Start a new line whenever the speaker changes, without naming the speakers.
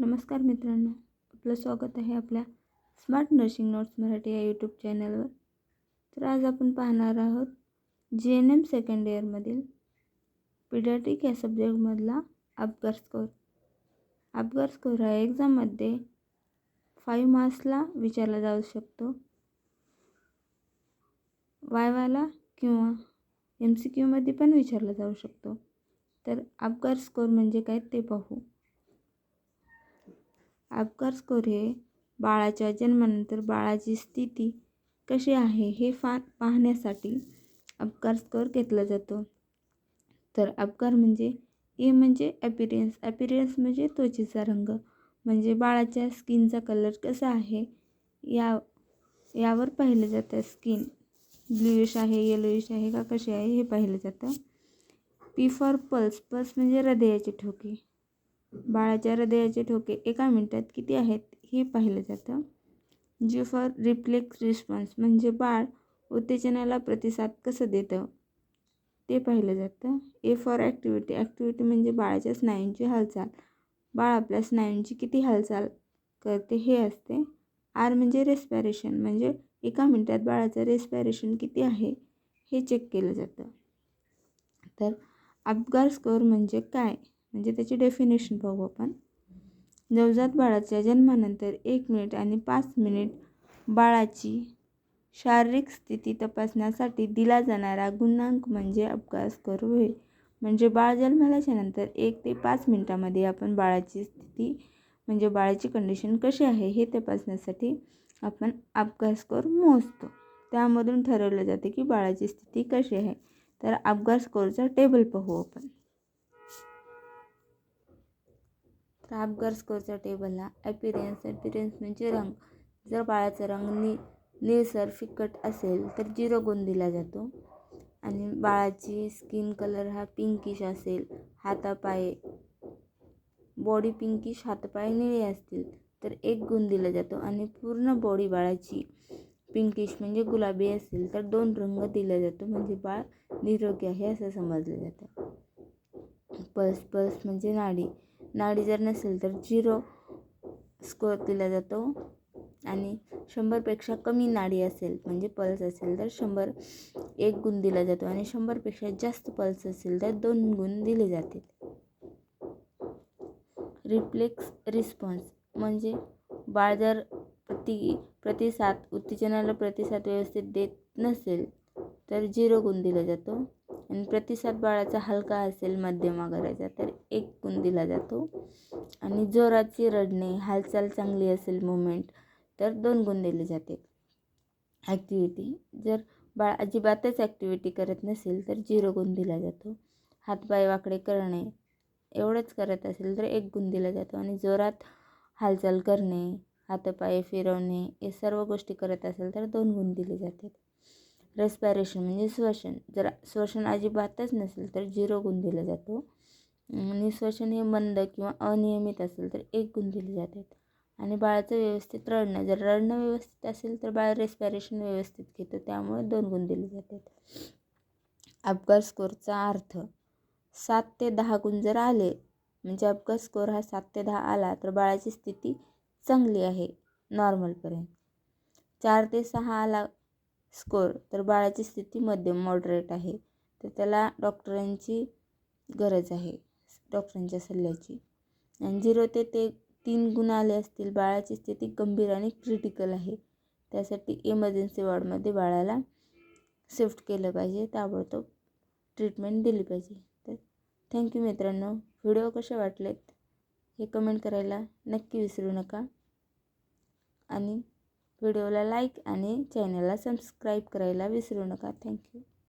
नमस्कार मित्रांनो, आपलं स्वागत आहे आपल्या स्मार्ट नर्सिंग नोट्स मराठी या यूट्यूब चॅनलवर. तर आज आपण पाहणार आहोत GNM सेकंड इयरमधील पीडियाट्रिक या सब्जेक्टमधला अपगार स्कोर. अपगार स्कोर हा एक्झाममध्ये 5 मार्क्सला विचारला जाऊ शकतो. वायवाला किंवा MCQमध्ये पण विचारला जाऊ शकतो. तर अपगार स्कोर म्हणजे काय ते पाहू. अपगार स्कोर हे बाळाच्या जन्मानंतर बाळाची स्थिती कशी आहे हे पाहण्यासाठी अपगार स्कोर घेतला जातो. तर अपगार म्हणजे ए म्हणजे ॲपिरियन्स म्हणजे त्वचेचा रंग, म्हणजे बाळाच्या स्किनचा कलर कसा आहे यावर पाहिलं जातं. स्किन ब्ल्यूइश आहे, येलोइश आहे का कशी आहे हे पाहिलं जातं. पी फॉर पल्स म्हणजे हृदयाचे ठोके, बाळाच्या हृदयाचे ठोके एका मिनिटात किती आहेत हे पाहिलं जातं. जी फॉर रिफ्लेक्स रिस्पॉन्स म्हणजे बाळ उत्तेजनाला प्रतिसाद कसं देतं ते पाहिलं जातं. ए फॉर ॲक्टिव्हिटी म्हणजे बाळाच्या स्नायूंची हालचाल, बाळ आपल्या स्नायूंची किती हालचाल करते हे असते. आर म्हणजे रेस्पिरेशन म्हणजे एका मिनिटात बाळाचं रेस्पिरेशन किती आहे हे चेक केलं जातं. तर अपगार स्कोर म्हणजे काय, म्हणजे त्याची डेफिनेशन पाहू आपण. नवजात बाळाच्या जन्मानंतर 1 मिनिट आणि 5 मिनिट बाळाची शारीरिक स्थिती तपासण्यासाठी दिला जाणारा गुणांक म्हणजे अपगार स्कोर होय. म्हणजे बाळ जन्माल्याच्या नंतर 1 ते 5 मिनिटांमध्ये आपण बाळाची स्थिती म्हणजे बाळाची कंडिशन कशी आहे हे तपासण्यासाठी आपण अपगार स्कोर मोजतो. त्यामधून ठरवलं जाते की बाळाची स्थिती कशी आहे. तर अपगार स्कोरचा टेबल पाहू आपण. तर अपगार स्कोरच्या टेबलला ॲपिरियन्स म्हणजे रंग. जर बाळाचा रंग निळसर फिकट असेल तर 0 गुण दिला जातो. आणि बाळाची स्किन कलर हा पिंकिश असेल, हातापाय बॉडी पिंकिश, हातापाय निळे असतील तर 1 गुण दिला जातो. आणि पूर्ण बॉडी बाळाची पिंकिश म्हणजे गुलाबी असेल तर 2 रंग दिला जातो, म्हणजे बाळ निरोगी आहे असं समजलं जातं. पल्स म्हणजे नाडी जर नसेल तर 0 स्कोर दिला जातो. आणि 100पेक्षा कमी नाडी असेल म्हणजे पल्स असेल तर 1 गुण दिला जातो. आणि 100पेक्षा जास्त पल्स असेल तर 2 गुण दिले जातील. रिफ्लेक्स रिस्पॉन्स म्हणजे बाळ जर उत्तेजनाला प्रतिसाद व्यवस्थित देत नसेल तर 0 गुण दिला जातो. आणि प्रतिसाद बाळाचा हलका असेल मध्यम आकाराचा तर 1 गुण दिला जातो. आणि जोराची रडणे, हालचाल चांगली असेल मुवमेंट तर 2 गुण दिले जाते. ॲक्टिव्हिटी जर बाळ अजिबातच ॲक्टिव्हिटी करत नसेल तर 0 गुण दिला जातो. हातपाय वाकडे करणे एवढंच करत असेल तर 1 गुण दिला जातो. आणि जोरात हालचाल करणे, हातपाय फिरवणे हे सर्व गोष्टी करत असेल तर 2 गुण दिले जातात. रेस्पिरेशन म्हणजे श्वसन, जर श्वसन अजिबातच नसेल तर 0 गुण दिला जातो. आणि श्वसन हे मंद किंवा अनियमित असेल तर 1 गुण दिले जातात. आणि बाळाचं व्यवस्थित रडणं, जर रडणं व्यवस्थित असेल तर बाळ रेस्पिरेशन व्यवस्थित घेतं, त्यामुळे 2 गुण दिले जातात. अपगार स्कोरचा अर्थ 7 ते 10 गुण जर आले म्हणजे अपगार स्कोर हा 7 ते 10 आला तर बाळाची स्थिती चांगली आहे नॉर्मलपर्यंत. 4 ते 6 आला स्कोर तर बाळाची स्थिती मध्यम मॉडरेट आहे, तर त्याला डॉक्टरांची गरज आहे, डॉक्टरांच्या सल्ल्याची. आणि 0 ते 3 गुण आले असतील बाळाची स्थिती गंभीर आणि क्रिटिकल आहे, त्यासाठी इमर्जन्सी वॉर्डमध्ये बाळाला शिफ्ट केलं पाहिजे, ताबडतोब ट्रीटमेंट दिली पाहिजे. तर थँक्यू मित्रांनो. व्हिडिओ कसे वाटलेत हे कमेंट करायला नक्की विसरू नका. आणि व्हिडिओला लाईक आणि चॅनलला सबस्क्राईब करायला विसरू नका. थँक्यू.